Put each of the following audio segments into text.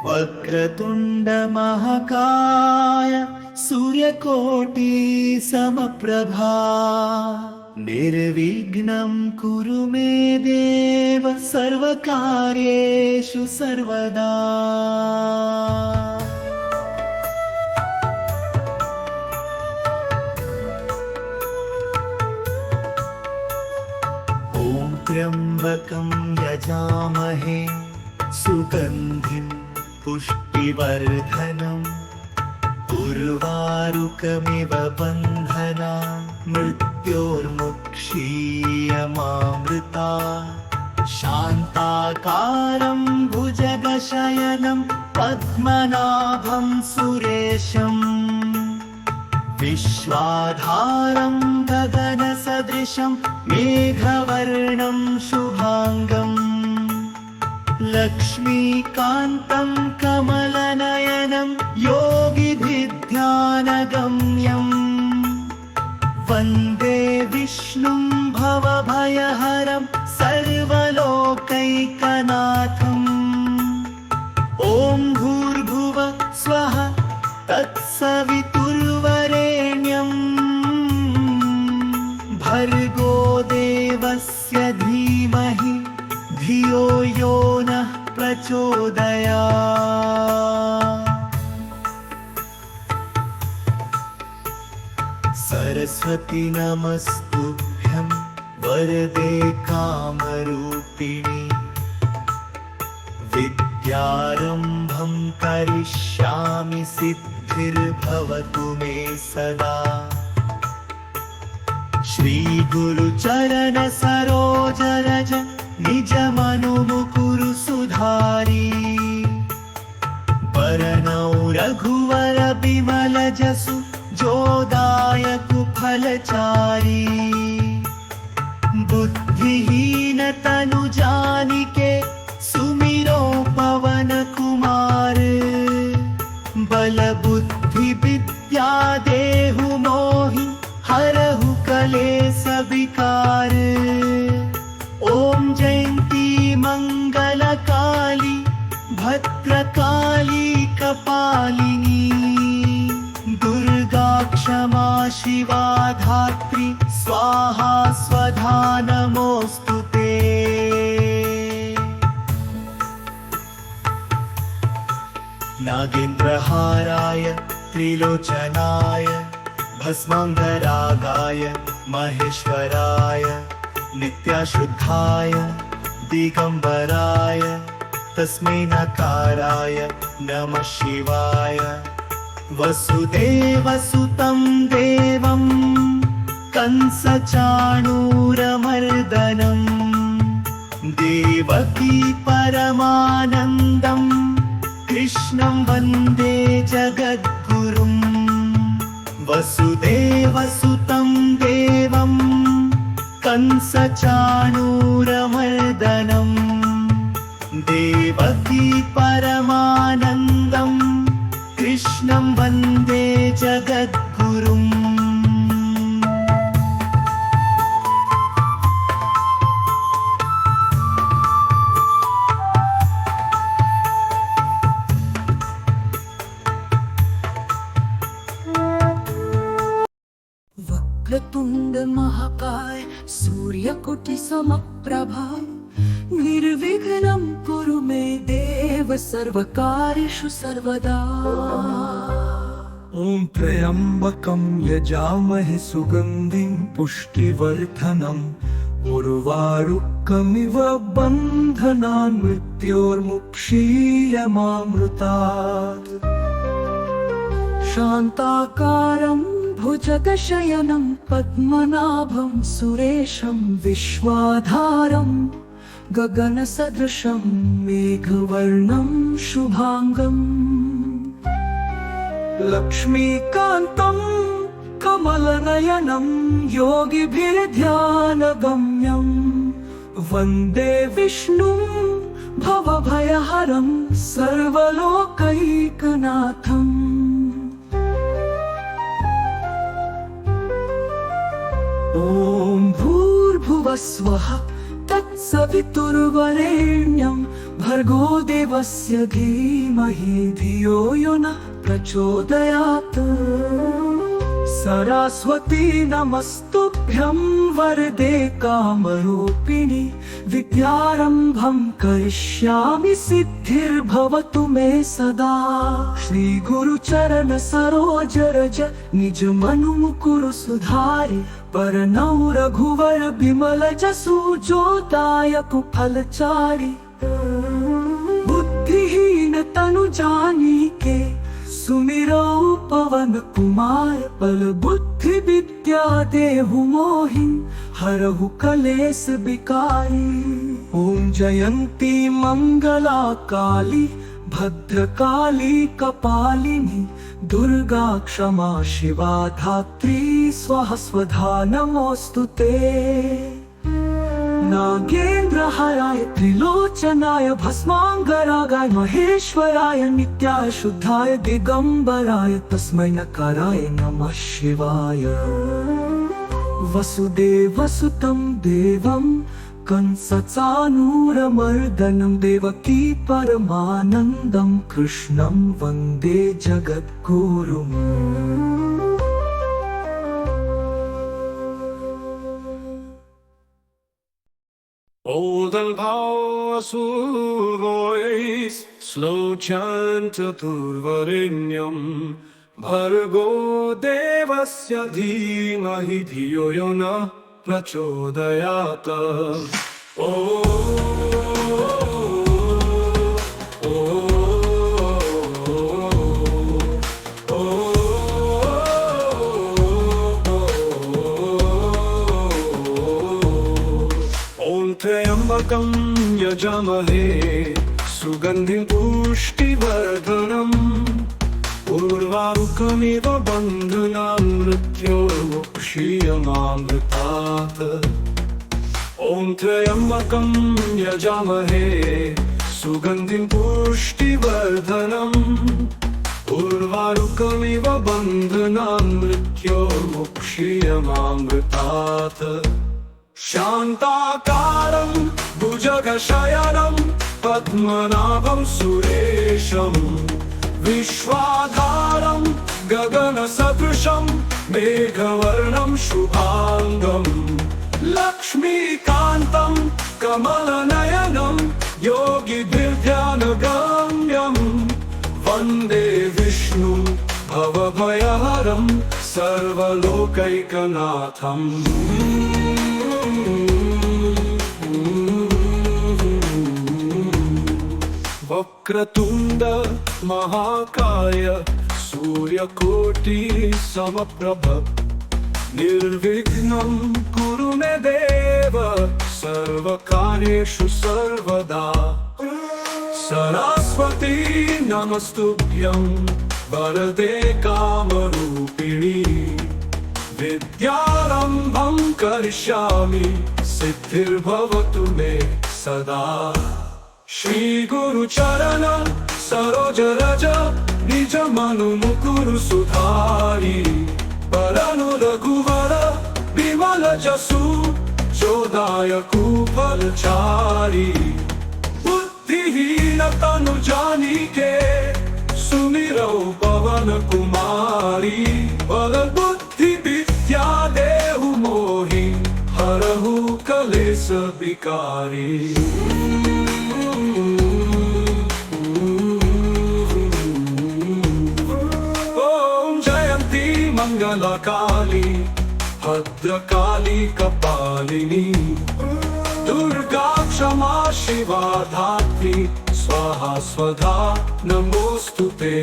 वक्रतुण्ड महाकाय सूर्यकोटि समप्रभा निर्विघ्नं कुरु मे देव सर्वकार्येषु सर्वदा। ॐ त्र्यम्बकं यजामहे सुगन्धिं पुष्टिवर्धनम् उर्वारुकमिव बन्धनान् मृत्योर्मुक्षीयमामृता। शान्ताकारं भुजगशयनं पद्मनाभं सुरेशम् विश्वाधारं गगनसदृशं मेघवर्णं शुभाङ्गम् लक्ष्मीकान्तं कमलनयनं योगिभिर्ध्यानगम्यम् वन्दे विष्णुं भवभयहरं सर्वलोकैकनाथम्। ॐ भूर्भुवः स्वः तत्सवितुर्वरेण्यं भर्गो देवस्य धीमहि धियो यो नः प्रचोदयात्। सरस्वती नमस्तुभ्यं वरदे कामरूपिणि विद्यारम्भं करिष्यामि सिद्धिर्भवतु मे सदा। श्रीगुरुचरण सरोज रज निजमनुमुकुरु सुधारी वरनौ रघुवर बिमल जसु जोदायकु फलचारी। बुद्धिहीन तनु जानिके सुमिरो पवन कुमार बल बुद्धि विद्या देहु मोहि हरहु कलेश विकार। ओम जयंती मंगलकाली भद्रकाली कपालिनी दुर्गा क्षमा शिवा धात्री स्वाहा स्वधा नमोस्तुते। नागेन्द्रहाराय त्रिलोचनाय भस्मांगरागाय महेश्वराय नित्याशुद्धाय दिगंबराय तस्मै नकाराय नमः शिवाय। वसुदेवसुतं देवं कंसचाणूरमर्दनं देवकी परमानन्दं कृष्णं वन्दे जगद्गुरुम्। वसुदेवसुतं देवं कंसचाणूरमर्दनं देवकी परमानन्दं कृष्णं वन्दे जगद्गुरुम्। वक्रतुण्ड महाकाय सूर्यकोटि समप्रभा निर्विघ्नं कुरु मे देव सर्वकार्येषु सर्वदा। ॐ त्र्यम्बकं यजामहे सुगन्धिं पुष्टिवर्धनम् उर्वारुकमिव बन्धनान् मृत्योर्मुक्षीयमामृतात्। शान्ताकारं भुजगशयनं पद्मनाभं सुरेशं विश्वाधारं गगनसदृशं मेघवर्णं शुभाङ्गम् लक्ष्मीकान्तं कमलनयनं योगिभिर्ध्यानगम्यं वन्दे विष्णुं भवभयहरं सर्वलोकैकनाथम्। ॐ भूर्भुवः स्वः तत्सवितुर्वरेण्यं भर्गो देवस्य धीमहि धियो यो न प्रचोदयात् सरस्वती नमस्तुभ्यं वरदे कामरूपिणि विद्यारम्भं करिष्यामि सिद्धिर्भवतु मे सदा श्री गुरुचरण सरोज रज निज मनु मुकुरु सुधारि परनौ रघुवर बिमल जसु जो दायक फलचारि बुद्धिहीन तनु जानिके सुमिरौ पवन कुमार बल बुद्धि विद्या देहु मोहि हरहु कलेस बिकारी ओम जयंती मंगला काली भद्रकाली कपालिनी दुर्गा क्षमा शिवा धात्री स्वाहा स्वधा नमोस्तुते नागेन्द्रहराय त्रिलोचनाय भस्मांगरागाय महेश्वराय नित्याय शुद्धाय दिगंबराय तस्मै नकाराय नमः शिवाय वसुदेवसुतं देवं कंसचानूरमर्दनं देवकी परमानन्दं कृष्णं वन्दे जगद्गुरुम् Olden powerful voice, slow chant turvarinyam, bhargo devasya dhimahi dhiyo yo na prachodayata. त्र्यंबकं यजामहे सुगंधिं पुष्टिवर्धनम् उर्वारुकमिव बन्धनान् मृत्योर्मुक्षीयमामृतात् ॐ त्र्यंबकं यजामहे सुगंधिं पुष्टिवर्धनम् उर्वारुकमिव बन्धनान् मृत्योर्मुक्षीयमामृतात् शान्ताकारं भुजगशयनं पद्मनाभं सुरेशं विश्वाधारं गगनसदृशं मेघवर्णं शुभांगं लक्ष्मीकान्तं कमलनयनं योगिभिर्ध्यानगम्यं वन्दे विष्णुं भवभयहरं सर्वलोकैकनाथम् वक्रतुंड महाकाय सूर्यकोटि समप्रभ निर्विघ्नं कुरु मे देव सर्वकार्येषु सर्वदा सरस्वती नमस्तुभ्यं वरदे कामरूपिणि विद्यारम्भं करिष्यामि सिद्धिर्भवतु मे सदा श्री गुरुचरण सरोज रज निज मनु मुकुरु सुधारि परनु रघुवर बिमल जसु जो दायकु फलचारि बुद्धिहीन तनु जानिके सुमिरौ पवन कुमारी बल बुद्धि विद्या देहु मोहि हरहु कलेस बिकारी मंगला काली भद्रकाली कपालिनी दुर्गा क्षमा शिवा धात्री स्वाहा स्वधा नमोस्तुते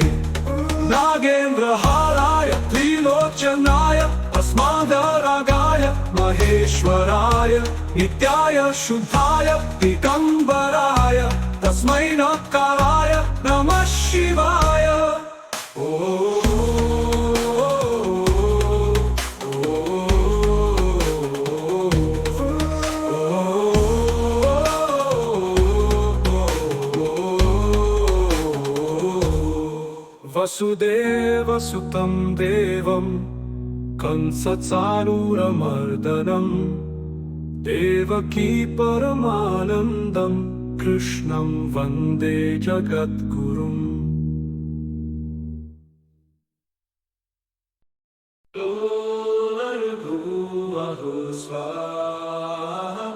नागेन्द्रहाराय त्रिलोचनाय भस्मांगरागाय महेश्वराय नित्याय शुद्धाय दिगंबराय तस्मै नकाराय नमः शिवाय वसुदेवसुतं देवं कंसचानूरमर्दनं देवकी परमानन्दं कृष्णं वन्दे जगद्गुरुम् भूर्भुवः स्वाहा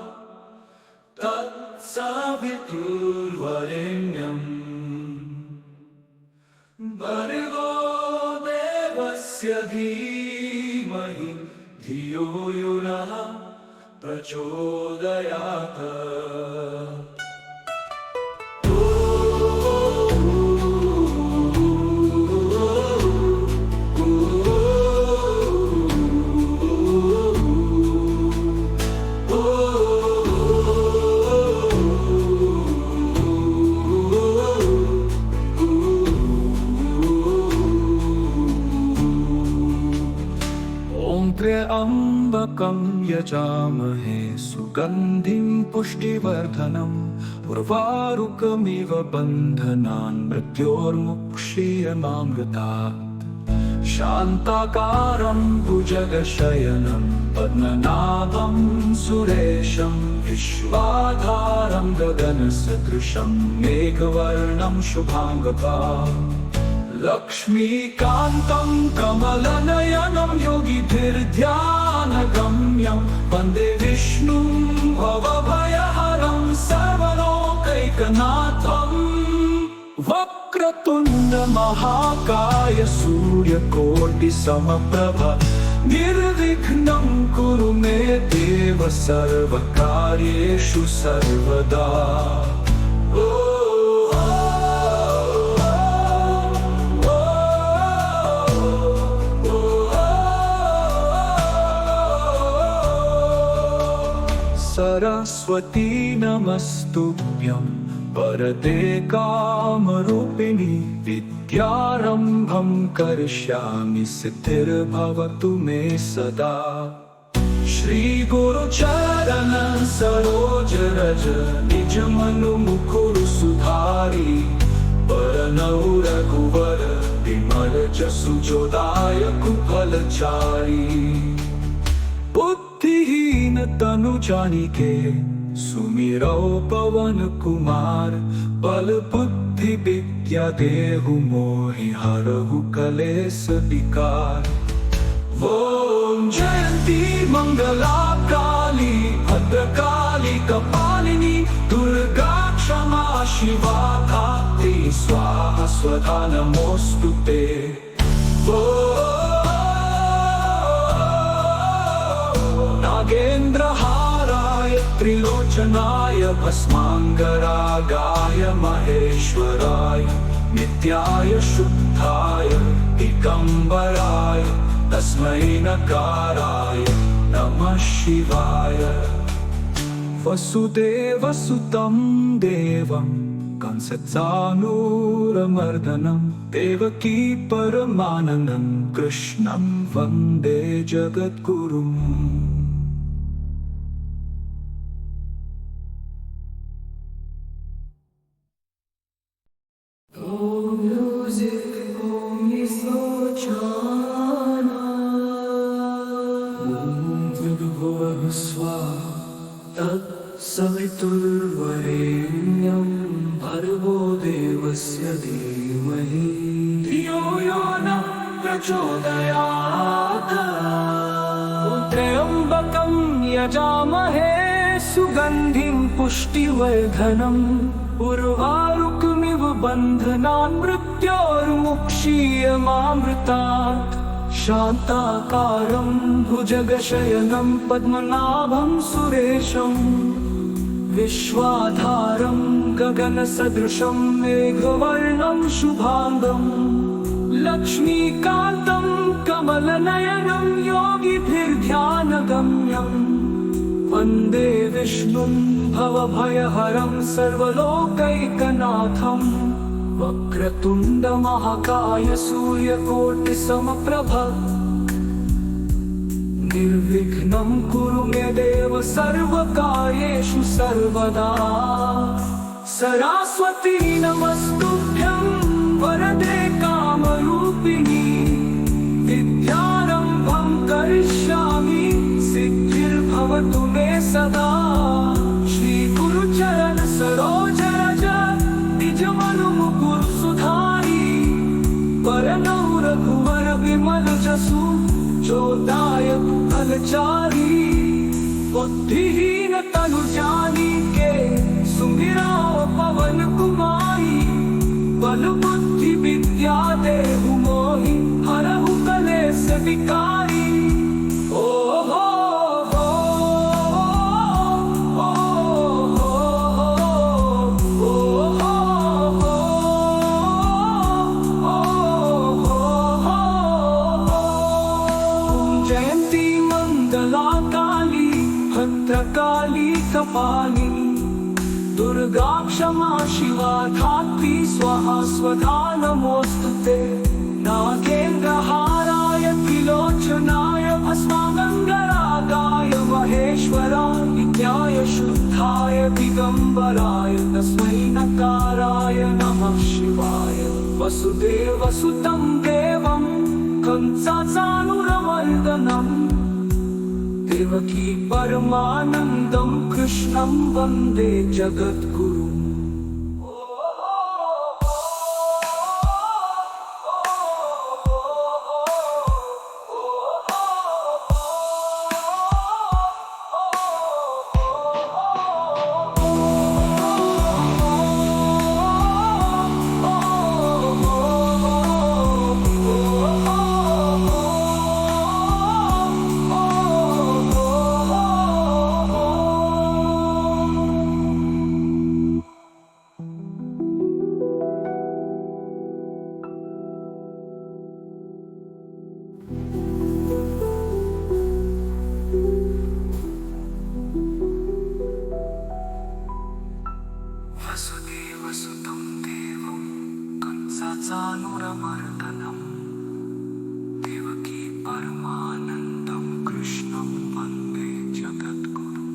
तत्सवितुर्वरेण्यं भर्गो देवस्य धीमहि धियो यो नः प्रचोदयात्। त्र्यम्बकं यजामहे सुगन्धिं पुष्टिवर्धनम् उर्वारुकमिव बन्धनान् मृत्योर्मुक्षीयमामृतात्। शान्ताकारं भुजगशयनं पद्मनाभं सुरेशं विश्वाधारं गगनसदृशं मेघवर्णं शुभाङ्गपाम्। लक्ष्मीकान्तं कमलनयनं योगिभिर्ध्यानगम्यं वन्दे विष्णुं भवभयहरं सर्वलोकैकनाथम्। वक्रतुण्डमहाकाय सूर्यकोटिसमप्रभ निर्विघ्नं कुरु मे देव सर्वकार्येषु सर्वदा। सरस्वती नमस्तुभ्यं वरदे कामरूपिणि विद्यारम्भं करिष्यामि सिद्धिर्भवतु मे सदा। श्रीगुरुचरण सरोज रज निजमनुमुकुर सुधारि वरनौ रघुवर विमल जसु जोदायक फलचारि। बुद्धिहीन तनु जानिके सुमिरौ पवन कुमार बल बुद्धि विद्या देहु मोहि हरहु कलेश विकार। ओम जयंती मंगला काली भद्रकाली कपालिनी दुर्गा क्षमा शिवा धात्री स्वाहा स्वधा नमोस्तुते। नागेन्द्रहाराय त्रिलोचनाय भस्मांगरागाय महेश्वराय नित्याय शुद्धाय दिगंबराय तस्मै नकाराय नमः शिवाय। वसुदेवसुतं देवं कंसचाणूरमर्दनं देवकी परमानन्दं कृष्णं वन्दे जगद्गुरुम्। तत्सवितुर्वरेण्यं भर्गो देवस्य धीमहि धियो यो नः प्रचोदयात्। त्र्यम्बकं यजामहे सुगन्धिं पुष्टिवर्धनम् उर्वारुकमिव बन्धनान् मृत्योर्मुक्षीयमामृतात्। शान्ताकारं भुजगशयनं पद्मनाभं सुरेशं विश्वाधारं गगनसदृशं मेघवर्णं शुभाङ्गं। लक्ष्मीकान्तं कमलनयनं योगिभिर्ध्यानगम्यं वन्दे विष्णुं भवभयहरं सर्वलोकैकनाथम्। वक्रतुण्डमहाकाय सूर्यकोटिसमप्रभ निर्विघ्नं कुरु मे देव सर्वकार्येषु सर्वदा। सरस्वती नमस्तुभ्यं वरदे कामरूपिणि विद्यारम्भं करिष्यामि सिद्धिर्भवतु मे सदा श्री गुरु चरण सरोज रज निज मनु मुकुर सुधारी बरनउँ रघुवर विमल जसु जो दायक फलचारी बुद्धिहीन तनु जानिके सुमिरौ पवन कुमारी बल बुद्धि विद्या देहु मोहि हरहु कलेश विकारी जयंती मंगला काली भद्रकाली कपाली दुर्गा क्षमा शिवा धात्री स्वाहा स्वधा नमोस्तुते नागेन्द्रहाराय त्रिलोचनाय भस्मांगरागाय महेश्वराय नित्याय शुद्धाय दिगंबराय तस्मै नकाराय नमः शिवाय वसुदेवसुतं देवं कंसाचाणूरमर्दनम् देवकी परमानन्दं कृष्णं वन्दे जगद्गुरुम् वसुदेवसुतं देवं कंसाचाणूरमर्दनम् देवकी परमानन्दं कृष्णं वन्दे जगद्गुरुम्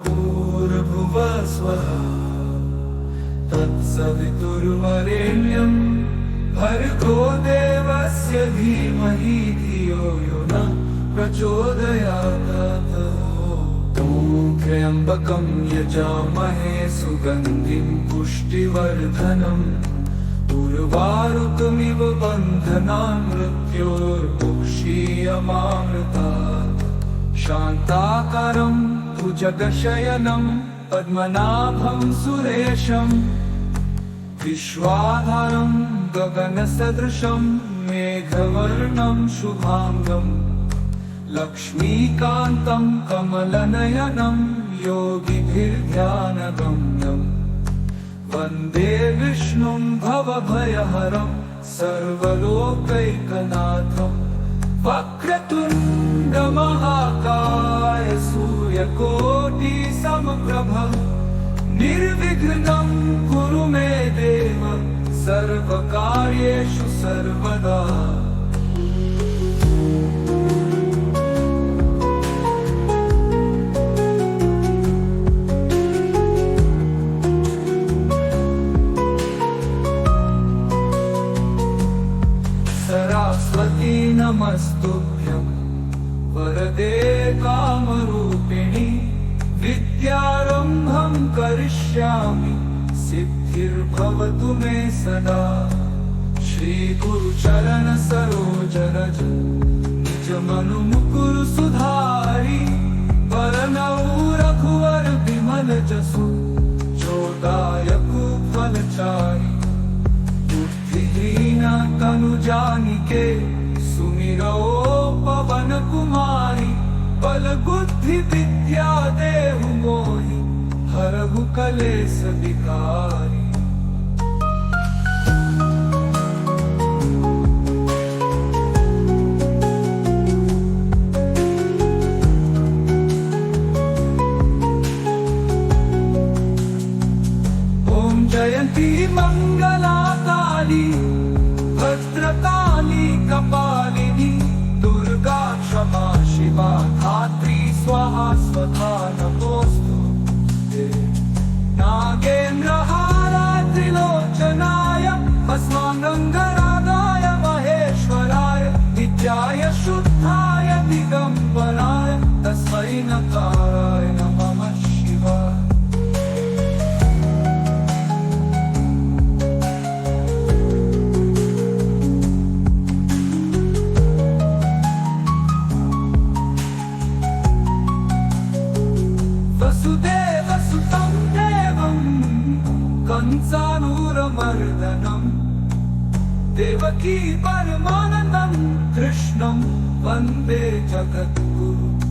भूर्भुवः स्वः तत्सवितुर्वरेण्यं भर्गो देवस्य धीमहि धियो यो न प्रचोदयात् त्र्यम्बकं यजामहे सुगन्धिं पुष्टिवर्धनम् उर्वारुकमिव बन्धनान् मृत्योर्मुक्षीयमामृतात् शान्ताकारं भुजगशयनं पद्मनाभं सुरेशं विश्वाधारं गगनसदृशं मेघवर्णं शुभाङ्गं लक्ष्मीकान्तं कमलनयनं योगिभिर्ध्यानगम्यं वन्दे विष्णुं भवभयहरं सर्वलोकैकनाथं वक्रतुण्डमहाकाय सूर्यकोटिसमप्रभ निर्विघ्नं कुरु मे देव सर्वकार्येषु सर्वदा सरस्वती नमस्तुभ्यं वरदे कामरूपिणि विद्यारम्भं करिष्यामि सिद्धिर्भवतु मे सदा श्री गुरुचरण सरोज रज निज मनु मुकुर सुधारी बरनउँ रघुवर विमल जसु जो दायक फलचारी बुद्धिहीन तनु जानिके सुमिरौ पवन कुमारी बल बुद्धि विद्या देहु मोहि हरहु कलेश विकारी भद्रकाली कपालिनी दुर्गा क्षमा शिवा धात्री स्वाहा स्वधा नमोस्तुते। नागेन्द्रहारा त्रिलोचनाय भस्माङ्गरागाय महेश्वराय नित्याय शुद्धाय दिगम्बराय तस्मै नकाराय नमः शिवाय। वसुदेवसुतं देवं कंसानूरमर्दनं देवकी परमानन्दं कृष्णं वन्दे जगद्गुरुम्।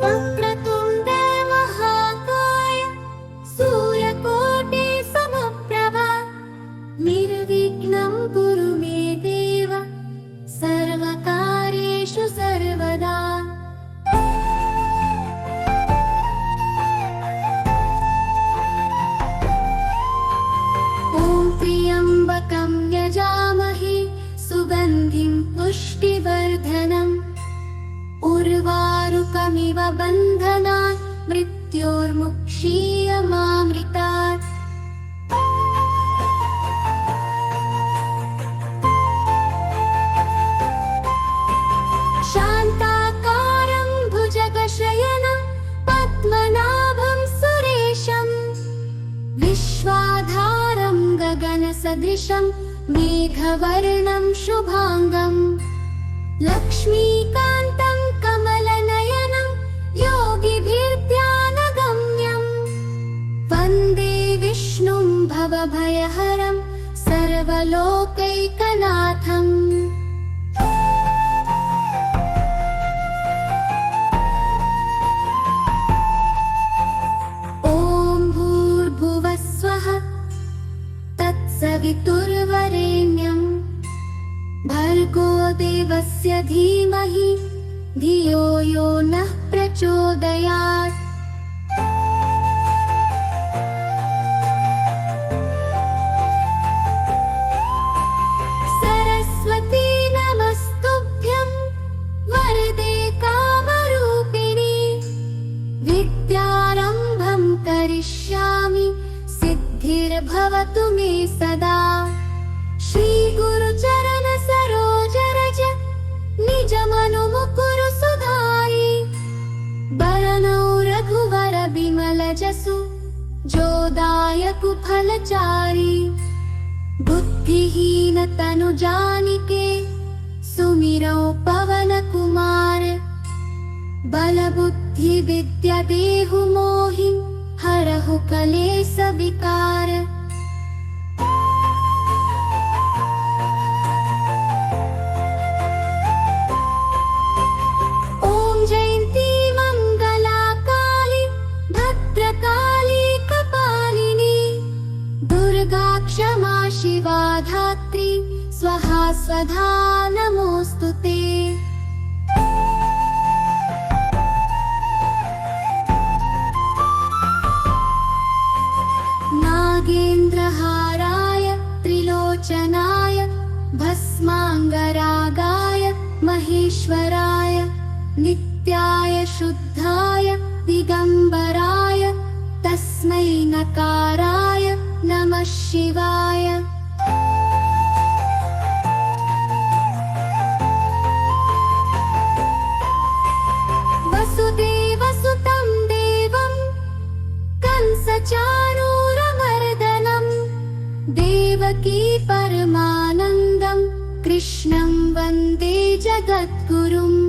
वक्रतुण्डे महाकाय सूर्यकोटि समप्रभा निर्विघ्नं कुरु मे देव सर्वकार्येषु सर्वदा। ॐ त्र्यम्बकं यजामहे सुगन्धिं पुष्टिवर्धनम् उर्वारुकमिव बन्धनात् मृत्योर्मुक्षीयमामृतात्। शान्ताकारं भुजगशयनं पद्मनाभं सुरेशं विश्वाधारं गगनसदृशं मेघवर्णं शुभाङ्गम् लक्ष्मीकान्तं कमलनयनं योगिभिर्ध्यानगम्यं वन्दे विष्णुं भवभयहरं सर्वलोकैकनाथम्। ॐ भूर्भुवः स्वः तत्सवितुर्वरेण्यं भर्गो देवस्य धीमहि धियो यो नः प्रचोदयात्। सरस्वती नमस्तुभ्यं वरदे कामरूपिणि विद्यारम्भं करिष्यामि सिद्धिर्भवतु मे सदा। श्री गुरुचरण सरोज रज निज मनु मुकुरु सुधारि बरनौ रघुवर बिमल जसु जो दायकु फलचारि। बुद्धिहीन तनु जानिके सुमिरौ पवन कुमार बल बुद्धि विद्या देहु मोहि हरहु कलेश विकार। क्षमा शिवा धात्री स्वाहा स्वधा नमोस्तुते। नागेन्द्रहाराय त्रिलोचनाय भस्माङ्गरागाय महेश्वराय नित्याय शुद्धाय दिगम्बराय तस्मै नकाराय नमः शिवाय। वसुदेवसुतं देवं कंसचाणूरमर्दनं देवकी परमानन्दं कृष्णं वन्दे जगद्गुरुम्।